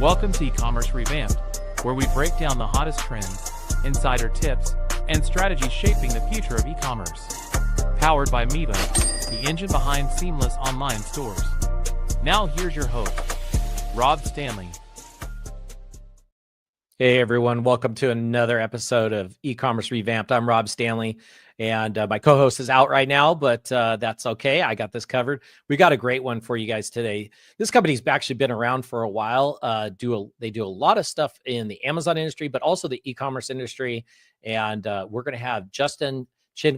Welcome to Ecommerce Revamped, where we break down the hottest trends, insider tips, and strategies shaping the future of e-commerce. Powered by Miva, the engine behind seamless online stores. Now here's your host, Rob Stanley. Hey everyone, welcome to another episode of Ecommerce Revamped. I'm Rob Stanley, and my co-host is out right now, but that's okay. I got this covered. We got a great one for you guys today. This company's actually been around for a while. They do a lot of stuff in the Amazon industry, but also the e-commerce industry. And we're going to have Chen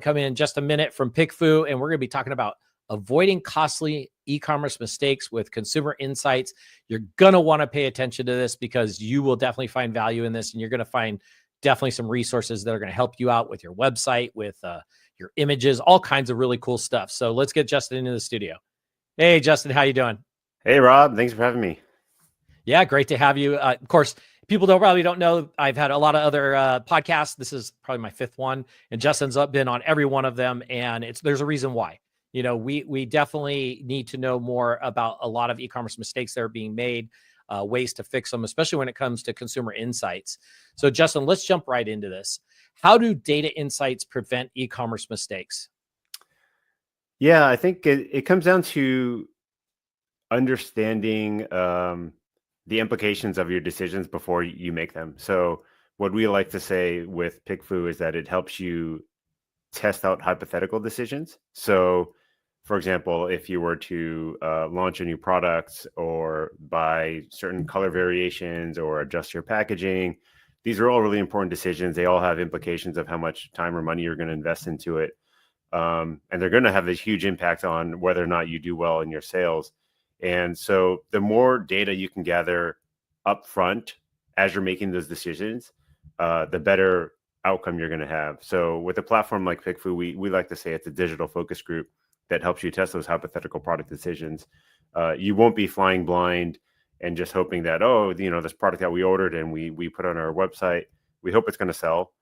come in just a minute from PickFu, and we're going to be talking about avoiding costly e-commerce mistakes with consumer insights. You're going to want to pay attention to this because you will definitely find value in this, and you're going to find definitely some resources that are going to help you out with your website, with your images, all kinds of really cool stuff. So let's get Justin into the studio. Hey, Justin, how you doing? Hey, Rob. Thanks for having me. Yeah, great to have you. Of course, people probably don't know, I've had a lot of other podcasts. This is probably my fifth one, and Justin's been on every one of them, and there's a reason why. You know, we definitely need to know more about a lot of e-commerce mistakes that are being made, ways to fix them, especially when it comes to consumer insights. So, Justin, let's jump right into this. How do data insights prevent e-commerce mistakes? Yeah, I think it comes down to understanding the implications of your decisions before you make them. So what we like to say with PickFu is that it helps you test out hypothetical decisions. So, for example, if you were to launch a new product or buy certain color variations or adjust your packaging, these are all really important decisions. They all have implications of how much time or money you're going to invest into it. And they're going to have a huge impact on whether or not you do well in your sales. And so the more data you can gather upfront as you're making those decisions, the better outcome you're going to have. So with a platform like PickFu, we like to say it's a digital focus group that helps you test those hypothetical product decisions. You won't be flying blind and just hoping that, this product that we ordered and we put on our website, we hope it's going to sell.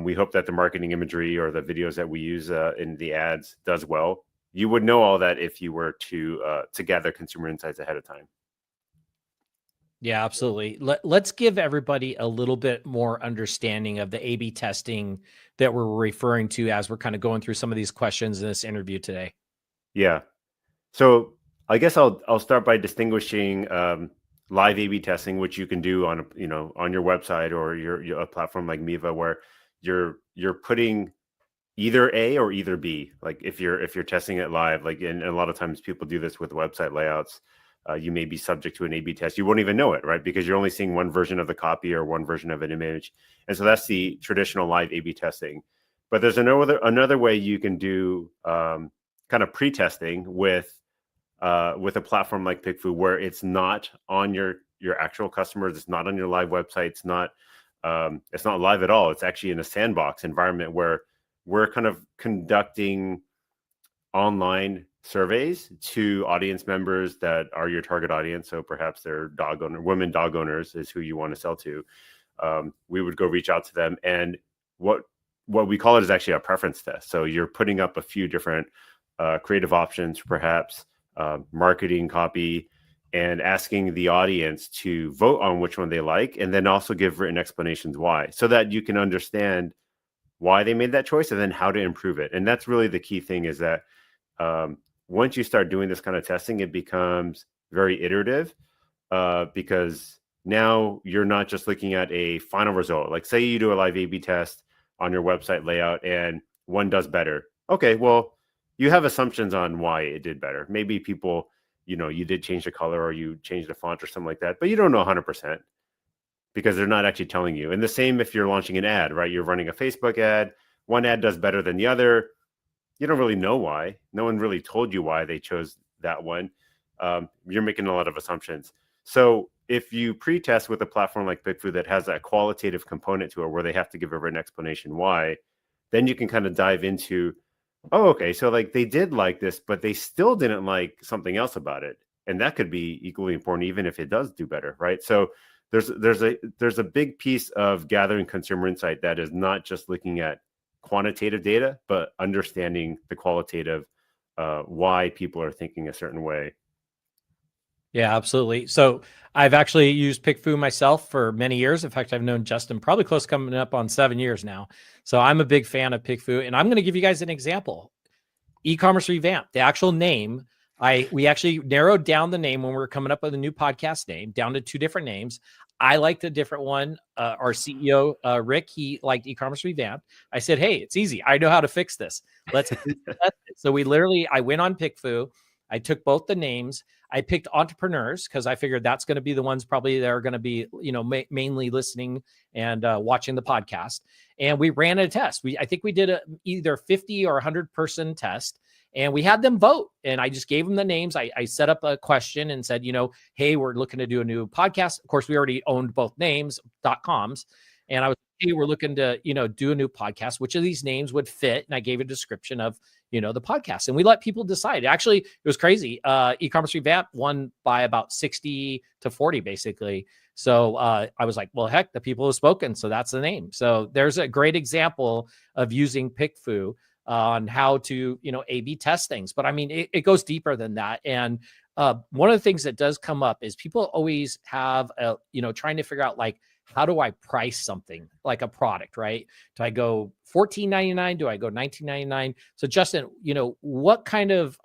We hope that the marketing imagery or the videos that we use in the ads does well. You would know all that if you were to gather consumer insights ahead of time. Yeah, absolutely. Let's give everybody a little bit more understanding of the A/B testing that we're referring to as we're kind of going through some of these questions in this interview today. Yeah. So I guess I'll start by distinguishing live A/B testing, which you can do on your website or a platform like Miva, where you're putting either A or either B. Like if you're testing it live, like and a lot of times people do this with website layouts. You may be subject to an A/B test. You won't even know it, right? Because you're only seeing one version of the copy or one version of an image. And so that's the traditional live A/B testing. But there's another way you can do kind of pre-testing with a platform like PickFu, where it's not on your actual customers. It's not on your live website. It's not live at all. It's actually in a sandbox environment where we're kind of conducting online surveys to audience members that are your target audience. So perhaps they're women dog owners is who you want to sell to. We would go reach out to them, and what we call it is actually a preference test. So you're putting up a few different creative options, perhaps marketing copy, and asking the audience to vote on which one they like, and then also give written explanations why, so that you can understand why they made that choice and then how to improve it. And that's really the key thing, is that once you start doing this kind of testing, it becomes very iterative because now you're not just looking at a final result. Like say you do a live A/B test on your website layout and one does better. Okay, well, you have assumptions on why it did better. Maybe people, you did change the color or you changed the font or something like that, but you don't know 100% because they're not actually telling you. And the same if you're launching an ad, right? You're running a Facebook ad. One ad does better than the other. You don't really know why. No one really told you why they chose that one. You're making a lot of assumptions. So if you pre-test with a platform like PickFu that has that qualitative component to it, where they have to give a written explanation why, then you can kind of dive into, oh, okay, so like they did like this, but they still didn't like something else about it. And that could be equally important, even if it does do better, right? So there's a big piece of gathering consumer insight that is not just looking at quantitative data, but understanding the qualitative, why people are thinking a certain way. Yeah, absolutely. So I've actually used PickFu myself for many years. In fact, I've known Justin probably close coming up on 7 years now. So I'm a big fan of PickFu, and I'm going to give you guys an example. Ecommerce Revamped, the actual name. We actually narrowed down the name when we were coming up with a new podcast name down to 2 different names. I liked a different one. Our CEO, Rick, he liked Ecommerce Revamped. I said, hey, it's easy. I know how to fix this. Let's test it. So I went on PickFu. I took both the names. I picked entrepreneurs because I figured that's going to be the ones probably that are going to be, mainly listening and watching the podcast. And we ran a test. I think we did either 50 or 100 person test, and we had them vote. And I just gave them the names. I set up a question and said, hey, we're looking to do a new podcast. Of course, we already owned both names, .coms. And I was, hey, we're looking to, do a new podcast. Which of these names would fit? And I gave a description of, the podcast, and we let people decide. Actually, it was crazy. Ecommerce Revamp won by about 60 to 40, basically. So I was like, well, heck, the people have spoken. So that's the name. So there's a great example of using PickFu on how to, A/B test things. But I mean, it goes deeper than that. And one of the things that does come up is people always have, trying to figure out like, how do I price something like a product, right? Do I go $14.99? Do I go $19.99? So Justin, what kind of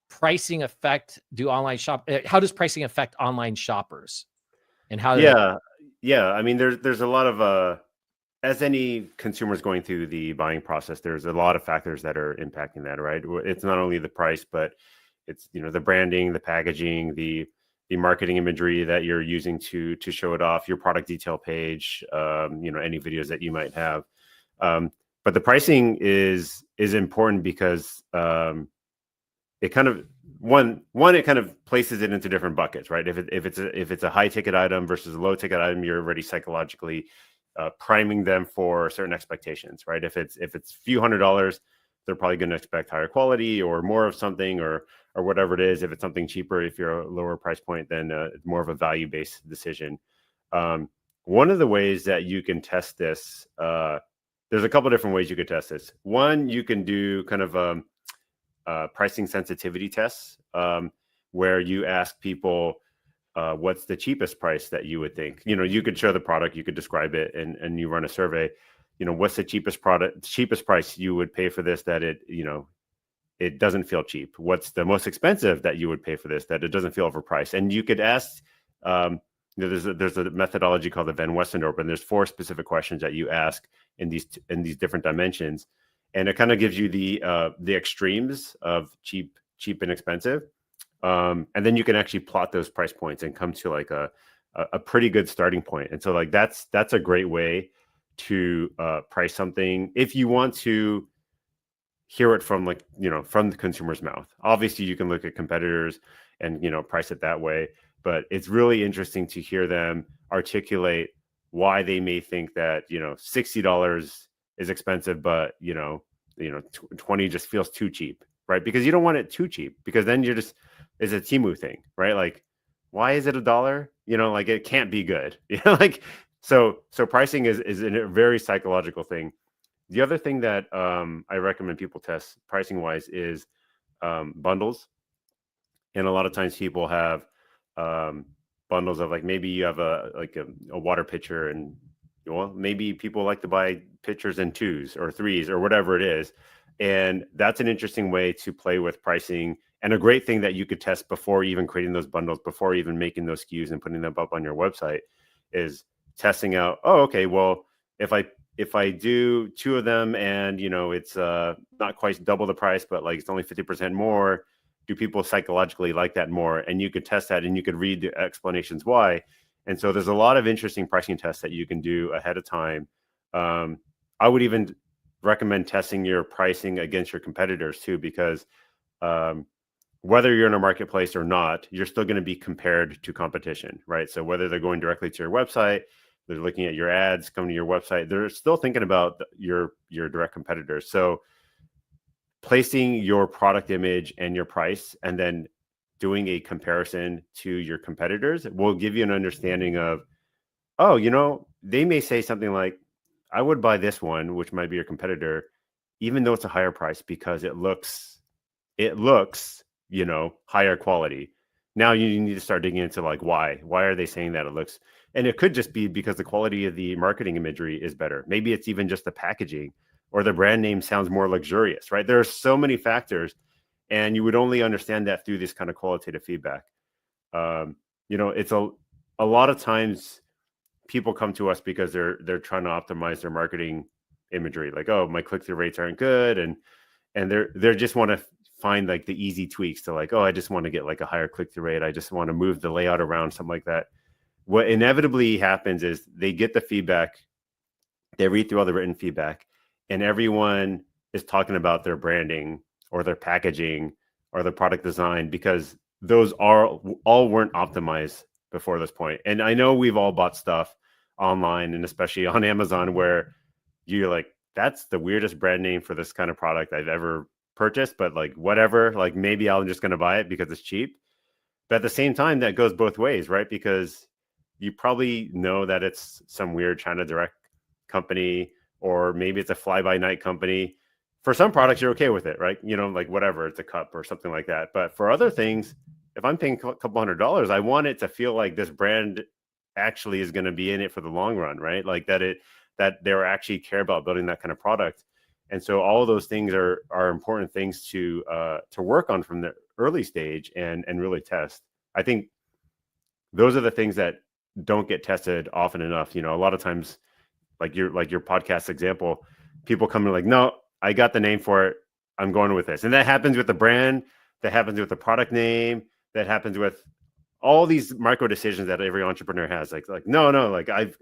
pricing effect do online shop? How does pricing affect online shoppers? And how? Yeah. I mean, there's a lot of as any consumer's going through the buying process, there's a lot of factors that are impacting that, right? It's not only the price, but it's the branding, the packaging, the marketing imagery that you're using to show it off, your product detail page, any videos that you might have. But the pricing is important because it kind of it kind of places it into different buckets, right? If it's a high ticket item versus a low ticket item, you're already psychologically priming them for certain expectations, right? If it's few $100s, they're probably going to expect higher quality or more of something or whatever it is. If it's something cheaper, if you're a lower price point, then it's more of a value-based decision. One of the ways that you can test this, there's a couple different ways you could test this. One, you can do kind of pricing sensitivity tests where you ask people, what's the cheapest price that you would think? You could show the product, you could describe it, and you run a survey. What's the cheapest price you would pay for this that it doesn't feel cheap? What's the most expensive that you would pay for this that it doesn't feel overpriced? And you could ask, there's a methodology called the Van Westendorp, and there's 4 specific questions that you ask in these different dimensions, and it kind of gives you the extremes of cheap and expensive, and then you can actually plot those price points and come to like a pretty good starting point. And so like that's a great way to price something if you want to hear it from from the consumer's mouth. Obviously you can look at competitors and price it that way, but it's really interesting to hear them articulate why they may think that $60 is expensive, but 20 just feels too cheap, right? Because you don't want it too cheap, because then it's a Temu thing, right? Like, why is it $1? Like it can't be good. So pricing is a very psychological thing. The other thing that I recommend people test pricing wise is bundles. And a lot of times people have bundles of like, maybe you have a water pitcher, and maybe people like to buy pitchers in 2s or 3s or whatever it is. And that's an interesting way to play with pricing, and a great thing that you could test before even creating those bundles, before even making those SKUs and putting them up on your website, is testing out, oh, okay, well, if I do 2 of them and it's not quite double the price, but like it's only 50% more, do people psychologically like that more? And you could test that, and you could read the explanations why. And so there's a lot of interesting pricing tests that you can do ahead of time. I would even recommend testing your pricing against your competitors too, because whether you're in a marketplace or not, you're still going to be compared to competition, right? So whether they're going directly to your website, they're looking at your ads, coming to your website, they're still thinking about your direct competitors. So placing your product image and your price, and then doing a comparison to your competitors, will give you an understanding of, oh, they may say something like, I would buy this one, which might be your competitor, even though it's a higher price, because it looks higher quality. now you need to start digging into like why are they saying that it looks, and it could just be because the quality of the marketing imagery is better. Maybe it's even just the packaging, or the brand name sounds more luxurious, right? There are so many factors, and you would only understand that through this kind of qualitative feedback. It's a lot of times people come to us because they're trying to optimize their marketing imagery, like, oh, my click-through rates aren't good, and they just want to find like the easy tweaks to like, oh, I just want to get like a higher click-through rate, I just want to move the layout around, something like that. What inevitably happens is they get the feedback, they read through all the written feedback, and everyone is talking about their branding or their packaging or the product design, because those are all weren't optimized before this point. And I know we've all bought stuff online, and especially on Amazon, where you're like, that's the weirdest brand name for this kind of product I've ever purchased, but like whatever, like maybe I'm just going to buy it because it's cheap. But at the same time, that goes both ways, right? Because you probably know that it's some weird China direct company, or maybe it's a fly-by-night company. For some products, you're okay with it, right? Like whatever, it's a cup or something like that. But for other things, if I'm paying a couple $100s, I want it to feel like this brand actually is going to be in it for the long run, right? Like that they actually care about building that kind of product. And so all of those things are important things to work on from the early stage and really test. I think those are the things that don't get tested often enough. A lot of times, like your podcast example, people come in like, no, I got the name for it, I'm going with this. And that happens with the brand, that happens with the product name, that happens with all these micro decisions that every entrepreneur has. Like no, like I've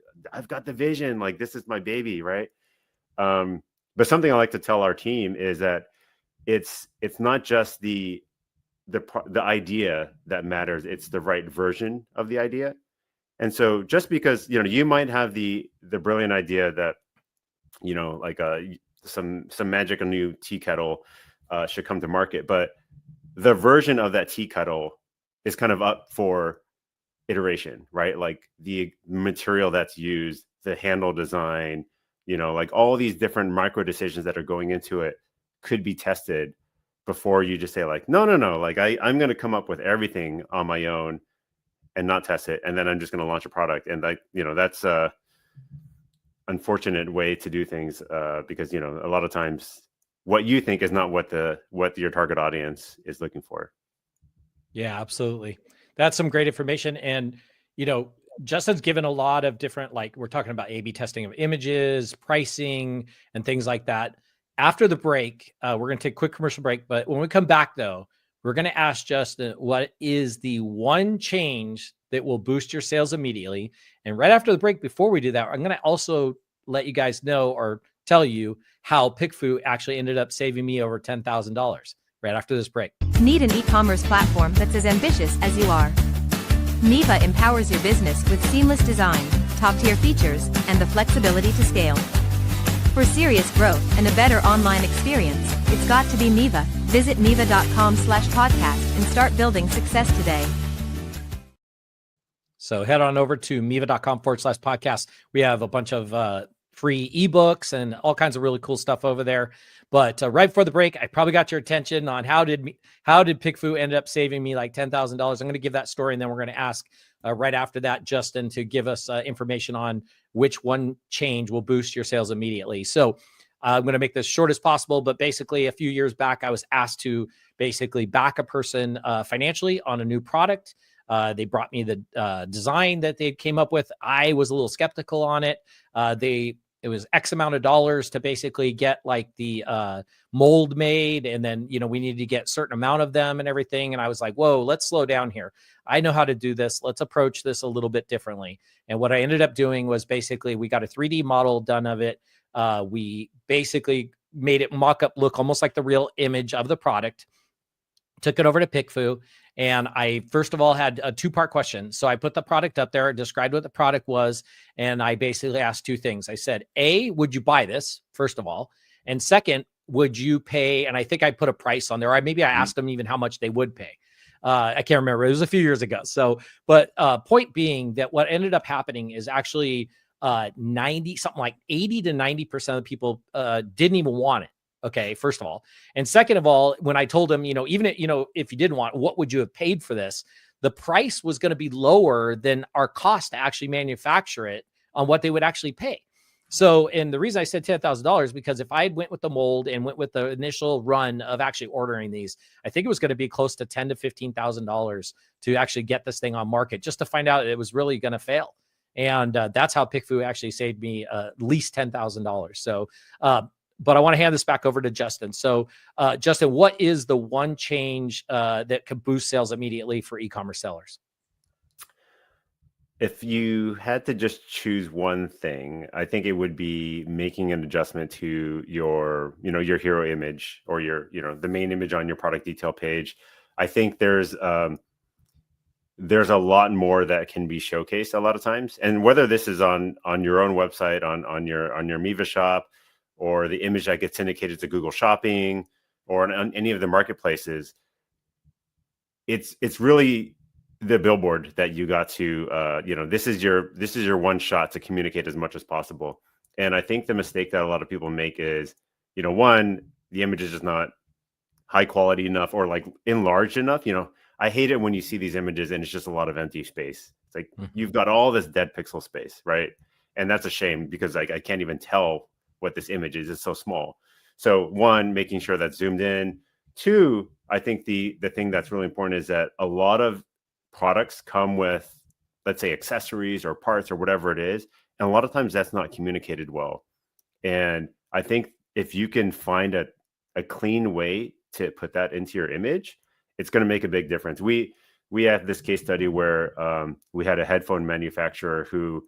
got the vision, like this is my baby, right? But something I like to tell our team is that it's not just the idea that matters, it's the right version of the idea. And so just because you might have the brilliant idea that like some magical new tea kettle should come to market, but the version of that tea kettle is kind of up for iteration, right? Like the material that's used, the handle design, like all these different micro decisions that are going into it could be tested before you just say like, no, like I'm going to come up with everything on my own and not test it, and then I'm just going to launch a product. And like, that's a unfortunate way to do things, because a lot of times what you think is not what your target audience is looking for. Yeah, absolutely. That's some great information. And, Justin's given a lot of different, like we're talking about A/B testing of images, pricing, and things like that. After the break, we're going to take a quick commercial break. But when we come back, though, we're going to ask Justin, what is the one change that will boost your sales immediately? And right after the break, before we do that, I'm going to also let you guys know or tell you how PickFu actually ended up saving me over $10,000 right after this break. Need an e-commerce platform that's as ambitious as you are? Miva empowers your business with seamless design, top-tier features, and the flexibility to scale. For serious growth and a better online experience, it's got to be Miva. Visit miva.com/podcast and start building success today. So head on over to miva.com/podcast. We have a bunch of free ebooks and all kinds of really cool stuff over there. But right before the break, I probably got your attention on how did PickFu end up saving me like $10,000. I'm going to give that story, and then we're going to ask right after that Justin to give us information on which one change will boost your sales immediately. So I'm going to make this short as possible, but basically a few years back, I was asked to basically back a person financially on a new product. They brought me the design that they came up with. I was a little skeptical on it. It was X amount of dollars to basically get like the mold made. And then, we needed to get a certain amount of them and everything. And I was like, whoa, let's slow down here. I know how to do this. Let's approach this a little bit differently. And what I ended up doing was basically we got a 3D model done of it. We basically made it mock-up look almost like the real image of the product, took it over to PickFu. And I, first of all, had a two-part question. So I put the product up there, described what the product was, and I basically asked two things. I said, A, would you buy this, first of all? And second, would you pay? And I think I put a price on there. Or maybe I asked them even how much they would pay. I can't remember. It was a few years ago. So, but point being that what ended up happening is actually 80 to 90% of the people didn't even want it. Okay, first of all. And second of all, when I told them, even if you didn't want, what would you have paid for this? the price was going to be lower than our cost to actually manufacture it on what they would actually pay. So, and the reason I said $10,000 because if I had went with the mold and went with the initial run of actually ordering these, I think it was going to be close to $10,000 to $15,000 to actually get this thing on market, just to find out it was really going to fail. And that's how PickFu actually saved me at least $10,000. So, but I want to hand this back over to Justin. So, Justin, what is the one change that could boost sales immediately for e-commerce sellers? If you had to just choose one thing, I think it would be making an adjustment to your, your hero image or your, the main image on your product detail page. I think there's a lot more that can be showcased a lot of times. And whether this is on your own website, on your Miva shop, or the image that gets syndicated to Google Shopping or on any of the marketplaces, it's really the billboard that you got to, this is your one shot to communicate as much as possible. And I think the mistake that a lot of people make is, one, the image is just not high quality enough or like enlarged enough. I hate it when you see these images and it's just a lot of empty space. It's like you've got all this dead pixel space, right? And that's a shame because I can't even tell what this image is. It's so small. So one, making sure that's zoomed in. Two, I think the thing that's really important is that a lot of products come with, let's say, accessories or parts or whatever it is. And a lot of times that's not communicated well. And I think if you can find a clean way to put that into your image, it's going to make a big difference. We had this case study where we had a headphone manufacturer who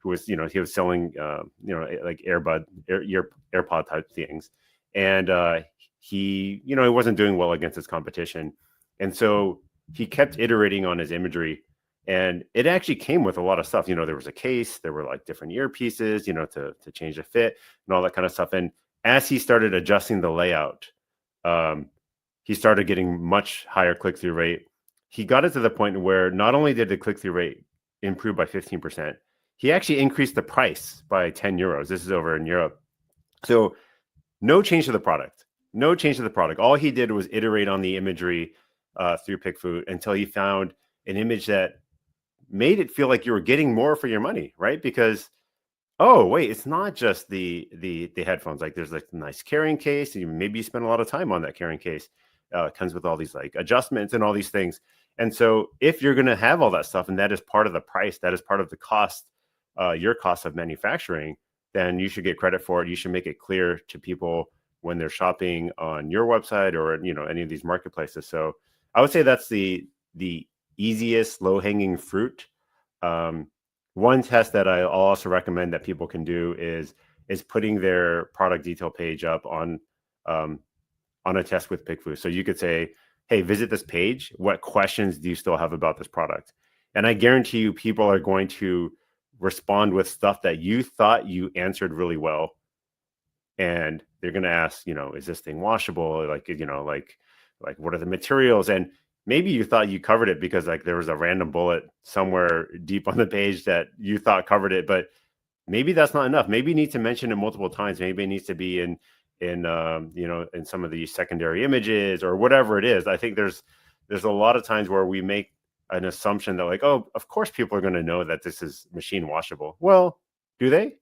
was, he was selling, like AirPod type things. And he wasn't doing well against his competition. And so he kept iterating on his imagery, and it actually came with a lot of stuff. There was a case, there were like different earpieces, to change the fit and all that kind of stuff. And as he started adjusting the layout, he started getting much higher click-through rate. He got it to the point where not only did the click-through rate improve by 15%, he actually increased the price by 10 euros. This is over in Europe. So no change to the product. All he did was iterate on the imagery through PickFu until he found an image that made it feel like you were getting more for your money, right? Because, oh, wait, it's not just the headphones. Like there's like a nice carrying case, and maybe you spend a lot of time on that carrying case. It comes with all these like adjustments and all these things. And so if you're going to have all that stuff, and that is part of the price, that is part of the cost, your cost of manufacturing, then you should get credit for it. You should make it clear to people when they're shopping on your website or, any of these marketplaces. So I would say that's the easiest low-hanging fruit. One test that I'll also recommend that people can do is putting their product detail page up on a test with PickFu. So you could say, hey, visit this page. What questions do you still have about this product? And I guarantee you people are going to respond with stuff that you thought you answered really well. And they're going to ask, is this thing washable? Like what are the materials? And maybe you thought you covered it because like there was a random bullet somewhere deep on the page that you thought covered it, but maybe that's not enough. Maybe you need to mention it multiple times. Maybe it needs to be in some of these secondary images or whatever it is. I think there's a lot of times where we make an assumption that like, oh, of course people are going to know that this is machine washable. Well, do they?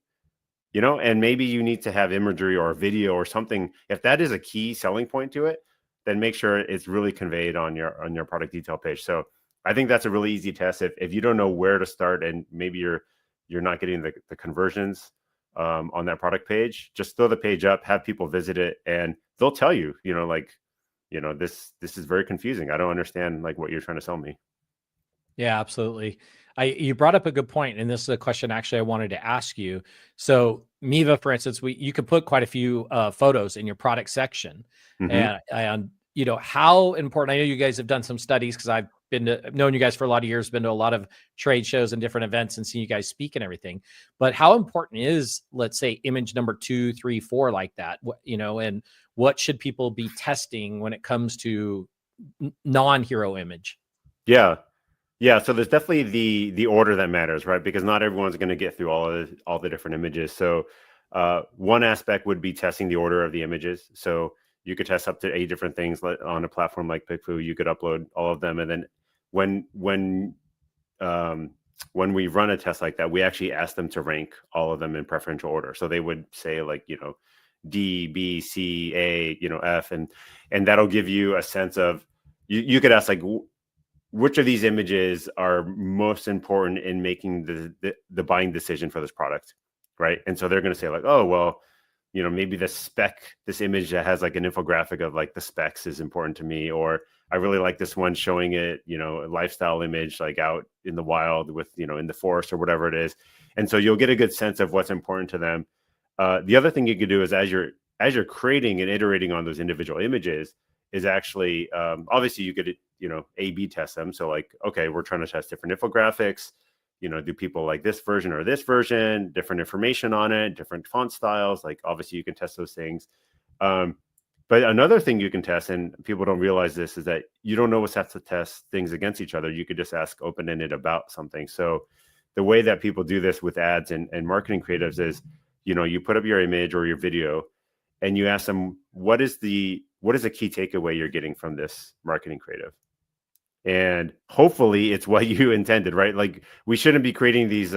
And maybe you need to have imagery or a video or something. If that is a key selling point to it, then make sure it's really conveyed on your product detail page. So I think that's a really easy test. If you don't know where to start and maybe you're not getting the conversions on that product page, just throw the page up, have people visit it, and they'll tell you, this is very confusing. I don't understand like what you're trying to sell me. Yeah, absolutely. You brought up a good point, and this is a question actually I wanted to ask you. So Miva, for instance, you could put quite a few photos in your product section, and how important. I know you guys have done some studies because I've known you guys for a lot of years, been to a lot of trade shows and different events, and seen you guys speak and everything. But how important is, let's say, image number 2, 3, 4 like that? And what should people be testing when it comes to non-hero image? Yeah, so there's definitely the order that matters, right? Because not everyone's going to get through all the different images. So one aspect would be testing the order of the images. So you could test up to 8 different things on a platform like PickFu. You could upload all of them, and then when we run a test like that, we actually ask them to rank all of them in preferential order. So they would say like, D, B, C, A, F, and that'll give you a sense of, you could ask like, which of these images are most important in making the buying decision for this product, right? And so they're going to say like, oh, well, maybe this image that has like an infographic of like the specs is important to me, or I really like this one showing it, a lifestyle image like out in the wild with, in the forest or whatever it is. And so you'll get a good sense of what's important to them. The other thing you could do is as you're creating and iterating on those individual images is actually, obviously you could, A/B test them. So like, okay, we're trying to test different infographics. Do people like this version or this version, different information on it, different font styles? Like obviously you can test those things. But another thing you can test, and people don't realize this, is that you don't always have to test things against each other. You could just ask open-ended about something. So the way that people do this with ads and marketing creatives is, you put up your image or your video and you ask them, what is the key takeaway you're getting from this marketing creative? And hopefully it's what you intended, right? Like we shouldn't be creating these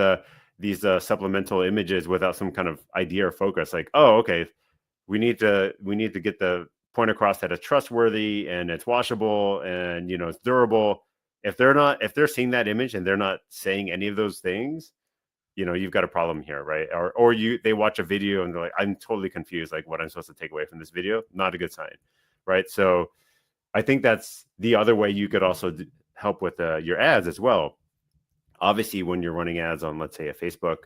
supplemental images without some kind of idea or focus. Like, oh, okay, we need to get the point across that it's trustworthy and it's washable and it's durable. If they're seeing that image and they're not saying any of those things, you've got a problem here, right? Or they watch a video and they're like, I'm totally confused, like what I'm supposed to take away from this video. Not a good sign, right? So I think that's the other way you could also help with your ads as well. Obviously, when you're running ads on, let's say, a Facebook,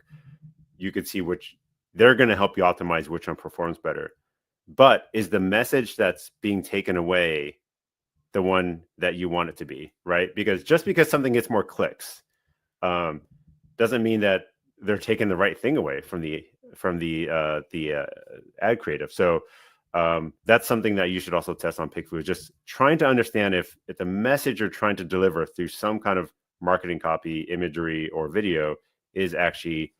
you could see which they're going to help you optimize which one performs better. But is the message that's being taken away the one that you want it to be, right? Because just because something gets more clicks doesn't mean that they're taking the right thing away from the ad creative. So that's something that you should also test on PickFu, just trying to understand if the message you're trying to deliver through some kind of marketing copy, imagery, or video is actually,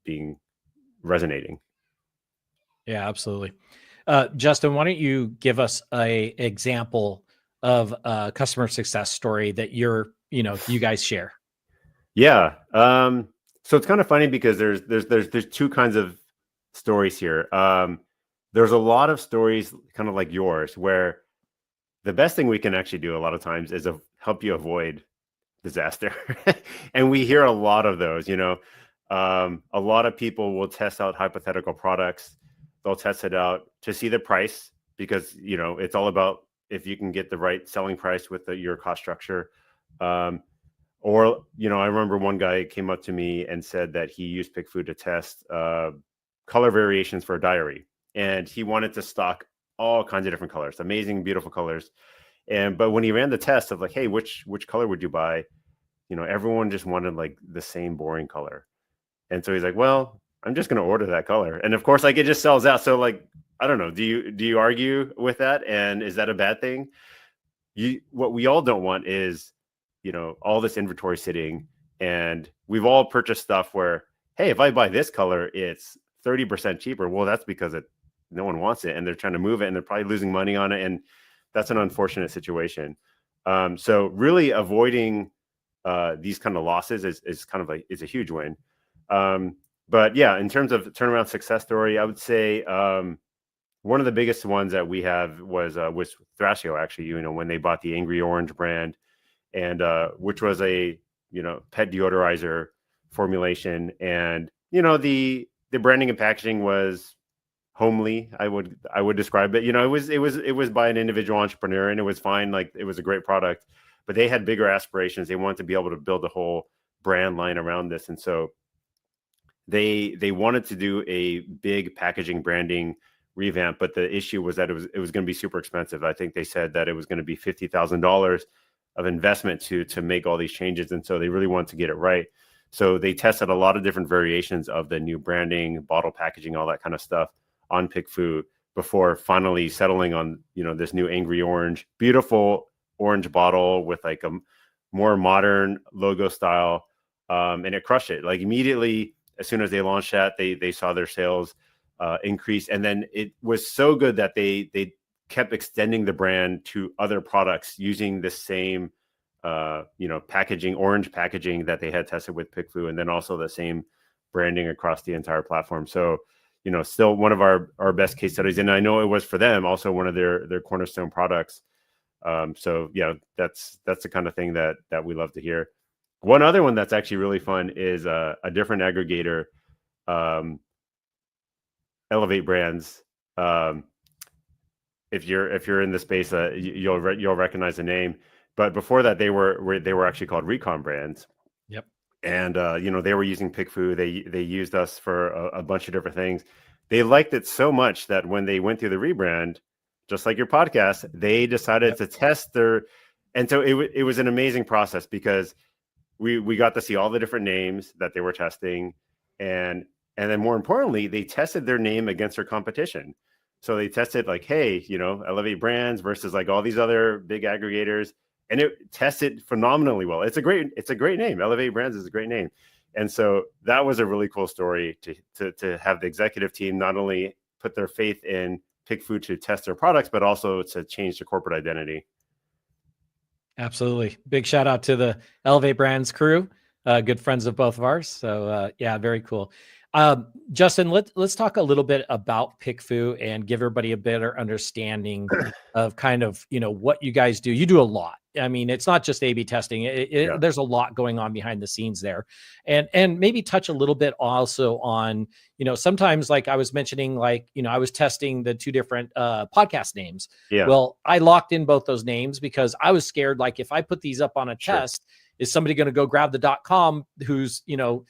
being resonating. Yeah, absolutely. Justin, why don't you give us a example of a customer success story that you guys share? Yeah. So it's kind of funny because there's two kinds of stories here. There's a lot of stories kind of like yours where the best thing we can actually do a lot of times is help you avoid disaster. And we hear a lot of those, a lot of people will test out hypothetical products. They'll test it out to see the price because, it's all about if you can get the right selling price with your cost structure. Or, I remember one guy came up to me and said that he used PickFu to test color variations for a diary. And he wanted to stock all kinds of different colors, amazing, beautiful colors. But when he ran the test of like, hey, which color would you buy? Everyone just wanted like the same boring color. And so he's like, well, I'm just going to order that color. And of course, like it just sells out. So like, I don't know. Do you argue with that? And is that a bad thing? What we all don't want is, all this inventory sitting, and we've all purchased stuff where, hey, if I buy this color, it's 30% cheaper. Well, that's because no one wants it and they're trying to move it and they're probably losing money on it. And that's an unfortunate situation. So really avoiding these kind of losses is kind of is a huge win. But yeah, in terms of turnaround success story, I would say one of the biggest ones that we have was Thrasio, actually, when they bought the Angry Orange brand, and which was a pet deodorizer formulation, and the branding and packaging was homely. I would describe it. It was by an individual entrepreneur, and it was fine. Like it was a great product, but they had bigger aspirations. They wanted to be able to build a whole brand line around this, and so they wanted to do a big packaging branding revamp. But the issue was that it was going to be super expensive. I think they said that it was going to be $50,000 of investment to make all these changes, and so they really wanted to get it right. So they tested a lot of different variations of the new branding, bottle packaging, all that kind of stuff on PickFu before finally settling on, this new Angry Orange, beautiful orange bottle with like a more modern logo style. And it crushed it. Like immediately, as soon as they launched that, they saw their sales increase. And then it was so good that they kept extending the brand to other products using the same packaging, orange packaging that they had tested with PickFu, and then also the same branding across the entire platform. So, still one of our best case studies, and I know it was for them also one of their cornerstone products. So yeah, that's the kind of thing that we love to hear. One other one that's actually really fun is a different aggregator, Elevate Brands. If you're in the space, you'll recognize the name. But before that, they were actually called Recon Brands. Yep. And they were using PickFu. They used us for a bunch of different things. They liked it so much that when they went through the rebrand, just like your podcast, they decided to test their. And so it was an amazing process because we got to see all the different names that they were testing, and then more importantly, they tested their name against their competition. So they tested like, hey, Elevate Brands versus like all these other big aggregators, and it tested phenomenally well. It's a great name. Elevate Brands is a great name. And so that was a really cool story to have the executive team not only put their faith in PickFu to test their products, but also to change the corporate identity. Absolutely. Big shout out to the Elevate Brands crew, good friends of both of ours. So yeah, very cool. Justin, let's talk a little bit about PickFu and give everybody a better understanding of kind of, what you guys do. You do a lot. I mean, it's not just A/B testing. There's a lot going on behind the scenes there, and maybe touch a little bit also on, sometimes like I was mentioning, like, I was testing the two different podcast names. Yeah. Well, I locked in both those names because I was scared, like if I put these up on a test, is somebody going to go grab the .com who's,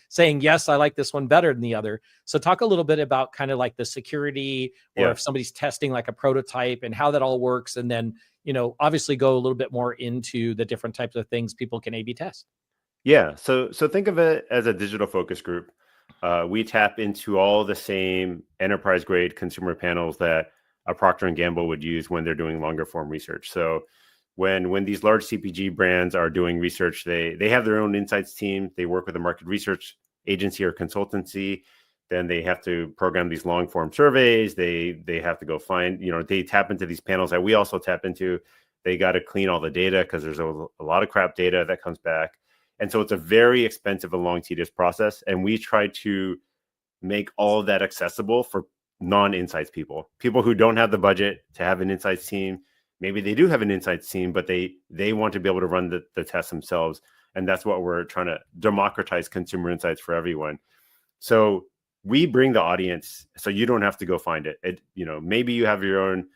saying, yes, I like this one better than the other. So talk a little bit about kind of like the security, or if somebody's testing like a prototype and how that all works. And then, obviously go a little bit more into the different types of things people can A/B test. Yeah. So think of it as a digital focus group. We tap into all the same enterprise grade consumer panels that a Procter & Gamble would use when they're doing longer form research. So when these large CPG brands are doing research, they have their own insights team. They work with a market research agency or consultancy. Then they have to program these long form surveys. They have to go find, they tap into these panels that we also tap into. They got to clean all the data because there's a lot of crap data that comes back. And so it's a very expensive and long, tedious process. And we try to make all of that accessible for non-insights people who don't have the budget to have an insights team. Maybe they do have an insights team, but they want to be able to run the tests themselves. And that's what we're trying to democratize consumer insights for everyone. So we bring the audience so you don't have to go find it. Maybe you have your own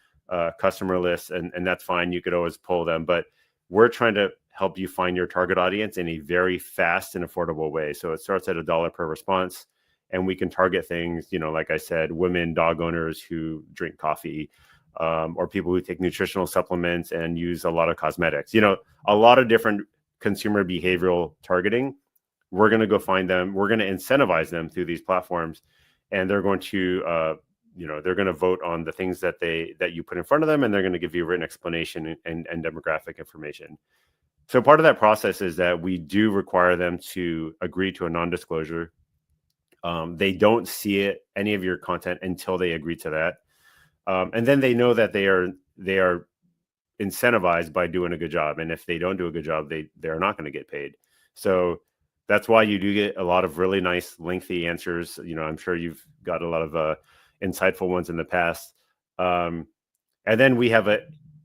customer list and that's fine. You could always pull them, but we're trying to help you find your target audience in a very fast and affordable way. So it starts at $1 per response, and we can target things, like I said, women, dog owners who drink coffee, or people who take nutritional supplements and use a lot of cosmetics, a lot of different consumer behavioral targeting. We're going to go find them. We're going to incentivize them through these platforms, and they're going to, they're going to vote on the things that you put in front of them, and they're going to give you a written explanation and demographic information. So part of that process is that we do require them to agree to a non-disclosure. They don't see any of your content until they agree to that. And then they know that they are incentivized by doing a good job. And if they don't do a good job, they're not going to get paid. So that's why you do get a lot of really nice, lengthy answers. I'm sure you've got a lot of insightful ones in the past. And then we have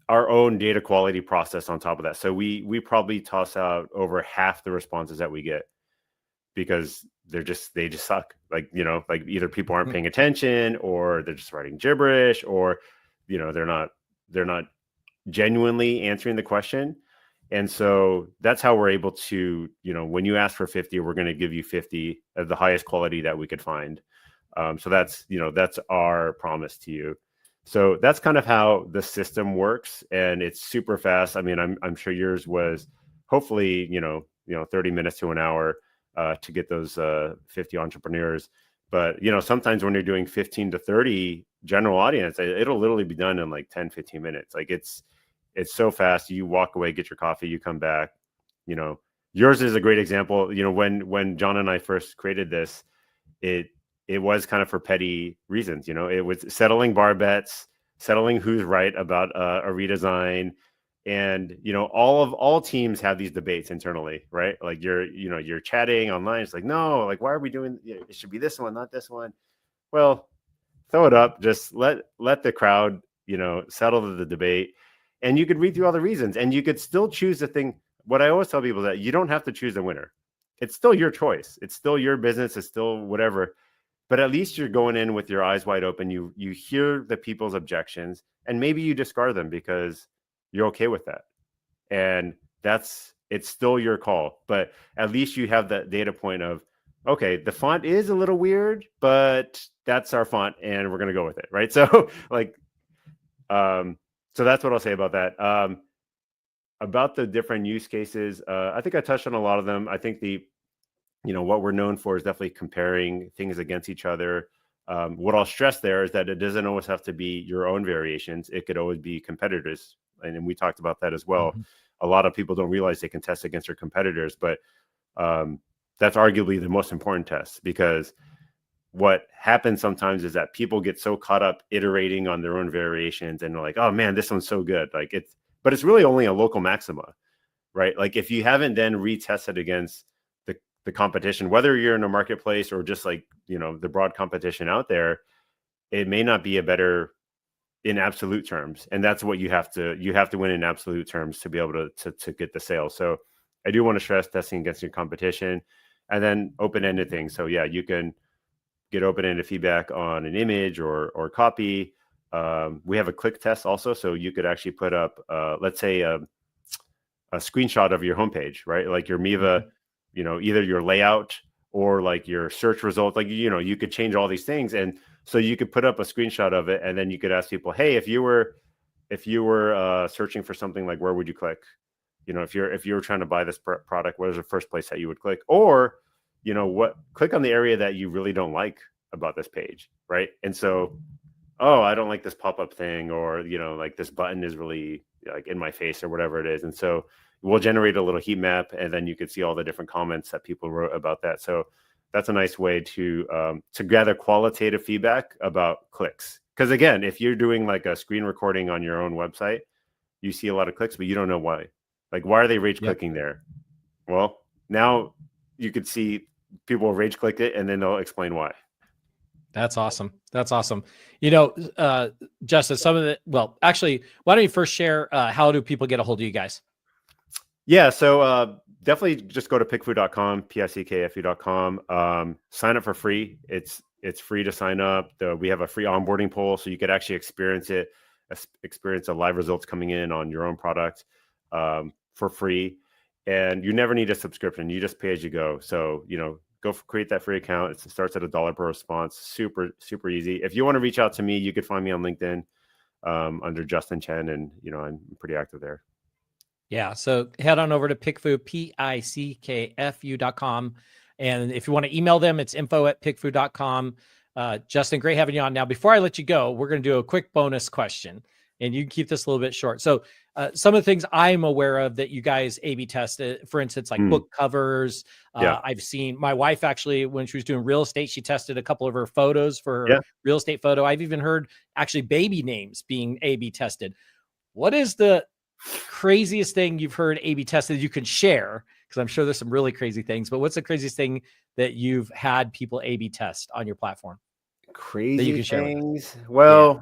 our own data quality process on top of that. So we probably toss out over half the responses that we get because they just suck. Like either people aren't paying attention, or they're just writing gibberish, or they're not genuinely answering the question. And so that's how we're able to, when you ask for 50, we're going to give you 50 of the highest quality that we could find. So that's our promise to you. So that's kind of how the system works, and it's super fast. I mean, I'm sure yours was hopefully, 30 minutes to an hour to get those 50 entrepreneurs. But, sometimes when you're doing 15 to 30 general audience, it'll literally be done in like 10, 15 minutes. Like it's so fast. You walk away, get your coffee, you come back. Yours is a great example. When John and I first created this, it was kind of for petty reasons. It was settling bar bets, settling who's right about a redesign. And, all teams have these debates internally, right? Like you're chatting online. It's like, no, like, why are we doing, it should be this one, not this one. Well, throw it up, just let the crowd, settle the debate. And you could read through all the reasons and you could still choose the thing. What I always tell people is that you don't have to choose a winner. It's still your choice. It's still your business. It's still whatever. But at least you're going in with your eyes wide open. You hear the people's objections and maybe you discard them because you're okay with that. And it's still your call. But at least you have that data point of, okay, the font is a little weird, but that's our font and we're going to go with it. Right. So so that's what I'll say about that. About the different use cases, I think I touched on a lot of them. I think what we're known for is definitely comparing things against each other. What I'll stress there is that it doesn't always have to be your own variations. It could always be competitors. And we talked about that as well. Mm-hmm. A lot of people don't realize they can test against their competitors, but that's arguably the most important test, because what happens sometimes is that people get so caught up iterating on their own variations and they're like, oh man, this one's so good. But it's really only a local maxima, right? Like if you haven't then retested against the competition, whether you're in a marketplace or just the broad competition out there, it may not be a better in absolute terms. And that's what you have to win in absolute terms to be able to get the sale. So I do want to stress testing against your competition, and then open-ended things. So yeah, you can get open-ended feedback on an image or copy. We have a click test also. So you could actually put up, let's say a screenshot of your homepage, right? Like your Miva, either your layout or like your search result, you could change all these things. And so you could put up a screenshot of it, and then you could ask people, hey, if you were searching for something, like, where would you click? If you were trying to buy this product, what is the first place that you would click? Or, click on the area that you really don't like about this page, right? And so, oh, I don't like this pop-up thing, or, like this button is really like in my face or whatever it is. And so we'll generate a little heat map, and then you can see all the different comments that people wrote about that. So that's a nice way to gather qualitative feedback about clicks. Because again, if you're doing like a screen recording on your own website, you see a lot of clicks, but you don't know why. Like, why are they rage clicking there? Well, now you could see people rage clicked it, and then they'll explain why. That's awesome. That's awesome. Justin, actually, why don't you first share how do people get a hold of you guys? Yeah, so definitely just go to pickfu.com, pickfu.com. Sign up for free. It's free to sign up. We have a free onboarding poll, so you could actually experience the live results coming in on your own product for free. And you never need a subscription. You just pay as you go. So, create that free account. It starts at $1 per response. Super, super easy. If you want to reach out to me, you could find me on LinkedIn under Justin Chen, and I'm pretty active there. Yeah. So head on over to PickFu, pickfu.com. And if you want to email them, it's info@pickfu.com. Justin, great having you on. Now, before I let you go, we're going to do a quick bonus question, and you can keep this a little bit short. So some of the things I'm aware of that you guys A/B tested, for instance, like book covers. I've seen my wife actually, when she was doing real estate, she tested a couple of her photos for her real estate photo. I've even heard actually baby names being A/B tested. What is the craziest thing you've heard A/B tested you can share? Because I'm sure there's some really crazy things, but what's the craziest thing that you've had people A/B test on your platform? Crazy you can things. Well,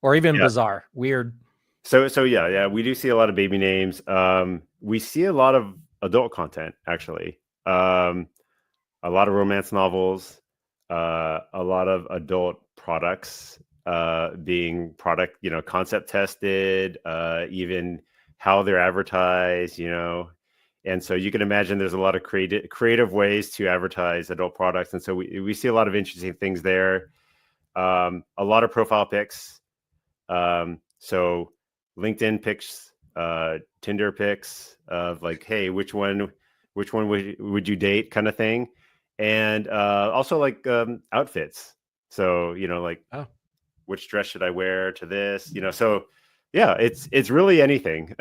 or even bizarre, weird. So yeah, we do see a lot of baby names. We see a lot of adult content, actually. A lot of romance novels, a lot of adult products being concept tested, even how they're advertised, And so you can imagine there's a lot of creative ways to advertise adult products. And so we see a lot of interesting things there. A lot of profile pics. So LinkedIn pics, Tinder pics of like, hey, which one would you date, kind of thing. And also like outfits. So, which dress should I wear to this? So yeah, it's really anything.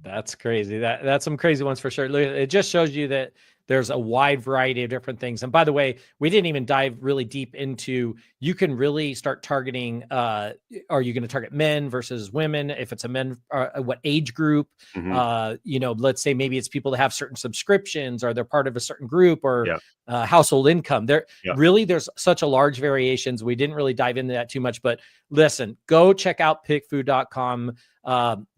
That's crazy. That's some crazy ones for sure. It just shows you that There's a wide variety of different things. And by the way, we didn't even dive really deep into, you can really start targeting, are you going to target men versus women? If it's a men, what age group? Let's say maybe it's people that have certain subscriptions, or they're part of a certain group, or household income. Really, there's such a large variations. We didn't really dive into that too much, but listen, go check out PickFu.com.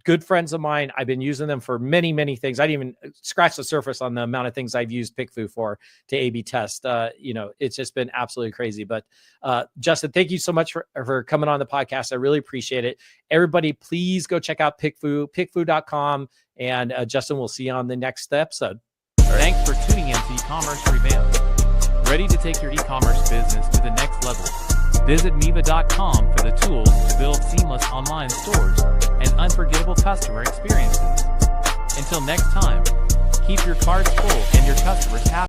Good friends of mine. I've been using them for many, many things. I didn't even scratch the surface on the amount of things I've used PickFu for to A/B test. It's just been absolutely crazy. But Justin, thank you so much for coming on the podcast. I really appreciate it. Everybody, please go check out PickFu, PickFu.com. And Justin, we'll see you on the next episode. Thanks for tuning in to Ecommerce Revamped. Ready to take your e-commerce business to the next level? Visit Miva.com for the tools to build seamless online stores and unforgettable customer experiences. Until next time, keep your cards full and your customers happy.